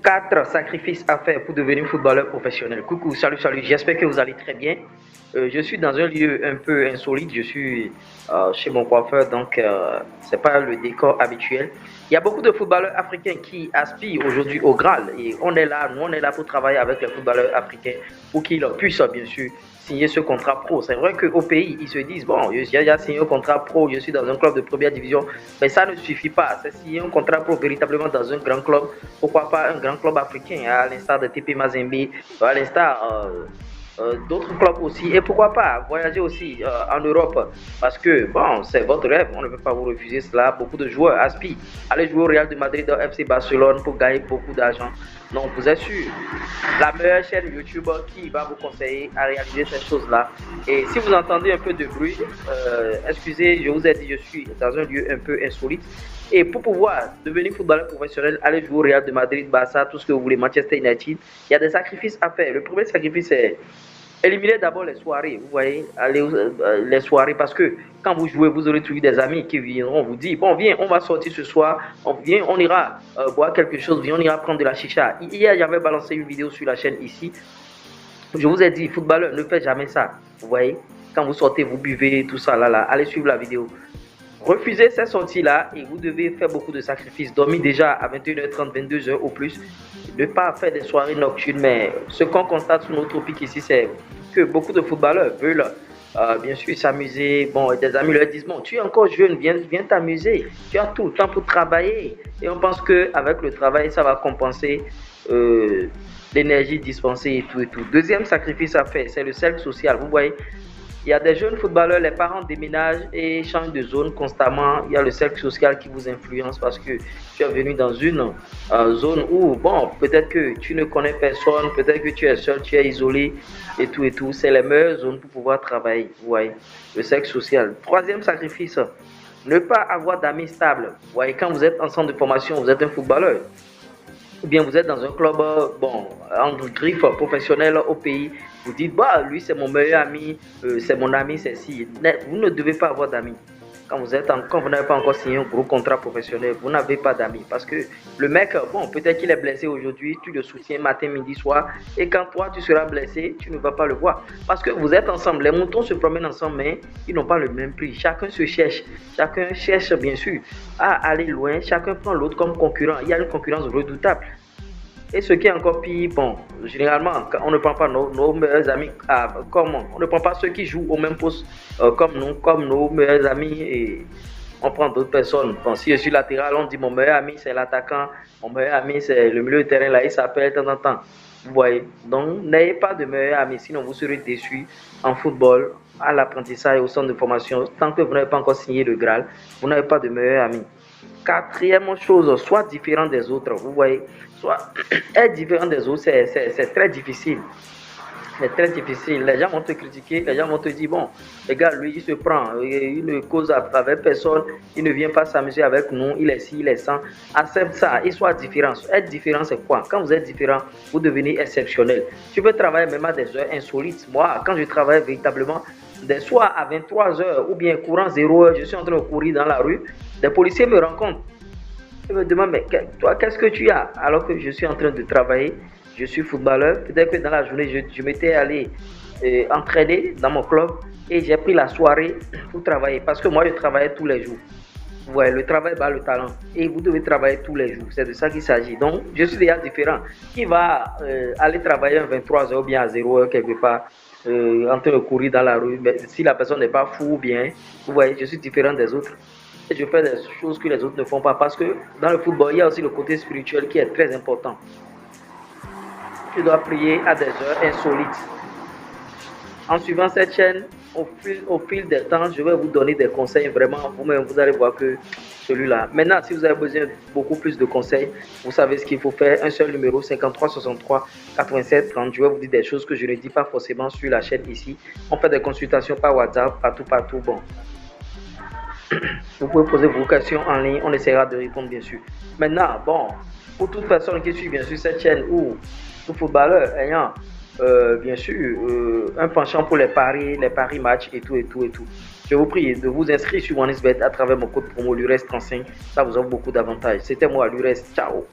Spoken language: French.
Quatre sacrifices à faire pour devenir footballeur professionnel. Coucou, salut, salut, j'espère que vous allez très bien. Je suis dans un lieu un peu insolite, je suis chez mon coiffeur, donc c'est pas le décor habituel. Il y a beaucoup de footballeurs africains qui aspirent aujourd'hui au Graal et on est là, nous on est là pour travailler avec les footballeurs africains pour qu'ils puissent bien sûr signer ce contrat pro. C'est vrai qu'au pays, ils se disent, bon, j'ai déjà signé un contrat pro, je suis dans un club de première division, mais ça ne suffit pas. C'est signer un contrat pro véritablement dans un grand club, pourquoi pas un grand club africain, à l'instar de TP Mazembe, à l'instar d'autres clubs aussi, et pourquoi pas voyager aussi en Europe, parce que bon, c'est votre rêve, on ne peut pas vous refuser cela. Beaucoup de joueurs aspirent à aller jouer au Real de Madrid, au FC Barcelone pour gagner beaucoup d'argent. Donc vous êtes sûr, la meilleure chaîne YouTube qui va vous conseiller à réaliser cette chose-là. Et si vous entendez un peu de bruit, excusez, je vous ai dit, je suis dans un lieu un peu insolite. Et pour pouvoir devenir footballeur professionnel, aller jouer au Real de Madrid, Barça, tout ce que vous voulez, Manchester United, il y a des sacrifices à faire. Le premier sacrifice, c'est éliminer d'abord les soirées. Vous voyez, aller les soirées, parce que quand vous jouez, vous aurez toujours des amis qui viendront vous dire, bon, viens, on va sortir ce soir, on ira boire quelque chose, viens, on ira prendre de la chicha. Hier, j'avais balancé une vidéo sur la chaîne ici. Je vous ai dit, footballeur, ne faites jamais ça. Vous voyez, quand vous sortez, vous buvez, tout ça, là, allez suivre la vidéo. Refusez ces sorties-là et vous devez faire beaucoup de sacrifices. Dormir déjà à 21h30, 22h au plus. Ne pas faire des soirées nocturnes. Mais ce qu'on constate sur notre topic ici, c'est que beaucoup de footballeurs veulent bien sûr s'amuser. Bon, des amis leur disent, bon, tu es encore jeune, viens t'amuser. Tu as tout le temps pour travailler. Et on pense qu'avec le travail, ça va compenser l'énergie dispensée et tout et tout. Deuxième sacrifice à faire, c'est le cercle social. Vous voyez, il y a des jeunes footballeurs, les parents déménagent et changent de zone constamment. Il y a le cercle social qui vous influence parce que tu es venu dans une zone où, bon, peut-être que tu ne connais personne, peut-être que tu es seul, tu es isolé et tout et tout. C'est les meilleures zones pour pouvoir travailler, vous voyez, le cercle social. Troisième sacrifice, ne pas avoir d'amis stables. Vous voyez, quand vous êtes en centre de formation, vous êtes un footballeur, ou bien vous êtes dans un club, bon, en griffe professionnelle au pays, vous dites, bah, lui c'est mon meilleur ami, c'est mon ami, c'est si. Vous ne devez pas avoir d'amis. Quand vous n'avez pas encore signé un gros contrat professionnel, vous n'avez pas d'amis. Parce que le mec, bon, peut-être qu'il est blessé aujourd'hui, tu le soutiens matin, midi, soir. Et quand toi, tu seras blessé, tu ne vas pas le voir. Parce que vous êtes ensemble, les moutons se promènent ensemble, mais ils n'ont pas le même prix. Chacun se cherche. Chacun cherche, bien sûr, à aller loin. Chacun prend l'autre comme concurrent. Il y a une concurrence redoutable. Et ce qui est encore pire, bon, généralement, on ne prend pas nos meilleurs amis comme on ne prend pas ceux qui jouent au même poste comme nous, comme nos meilleurs amis, et on prend d'autres personnes. Bon, si je suis latéral, on dit mon meilleur ami c'est l'attaquant, mon meilleur ami c'est le milieu de terrain, là il s'appelle de temps en temps. Vous voyez, donc n'ayez pas de meilleurs amis, sinon vous serez déçus en football, à l'apprentissage, au centre de formation. Tant que vous n'avez pas encore signé le Graal, vous n'avez pas de meilleurs amis. Quatrième chose, soit différent des autres. Vous voyez, soit être différent des autres, c'est très difficile. C'est très difficile. Les gens vont te critiquer, les gens vont te dire, bon, les gars, lui, il se prend, il ne cause avec personne, il ne vient pas s'amuser avec nous, il est ci, il est ça. Accepte ça et sois différent. Être différent, c'est quoi? Quand vous êtes différent, vous devenez exceptionnel. Tu peux travailler même à des heures insolites. Moi, quand je travaille véritablement, des soirs à 23h ou bien courant 0h, je suis en train de courir dans la rue, des policiers me rencontrent. Ils me demandent, mais toi, qu'est-ce que tu as? Alors que je suis en train de travailler, je suis footballeur. Peut-être que dans la journée, je m'étais allé entraîner dans mon club et j'ai pris la soirée pour travailler. Parce que moi, je travaillais tous les jours. Ouais, le travail bat le talent. Et vous devez travailler tous les jours. C'est de ça qu'il s'agit. Donc, je suis déjà différent. Qui va aller travailler à 23h ou bien à 0h quelque part, en train de courir dans la rue, mais si la personne n'est pas fou ou bien, vous voyez, je suis différent des autres. Et je fais des choses que les autres ne font pas. Parce que dans le football, il y a aussi le côté spirituel qui est très important. Tu dois prier à des heures insolites. En suivant cette chaîne, au fil des temps, je vais vous donner des conseils. Vraiment, vous-même, vous allez voir que celui-là. Maintenant, si vous avez besoin de beaucoup plus de conseils, vous savez ce qu'il faut faire. Un seul numéro, 53 63 87 30. Je vais vous dire des choses que je ne dis pas forcément sur la chaîne ici. On fait des consultations par WhatsApp, partout. Bon. Vous pouvez poser vos questions en ligne. On essaiera de répondre, bien sûr. Maintenant, bon, pour toute personne qui suit, bien sûr, cette chaîne ou tout footballeur ayant bien sûr un penchant pour les paris matchs et tout. Je vous prie de vous inscrire sur OneXBet à travers mon code promo LURES35. Ça vous offre beaucoup d'avantages. C'était moi, LURES. Ciao.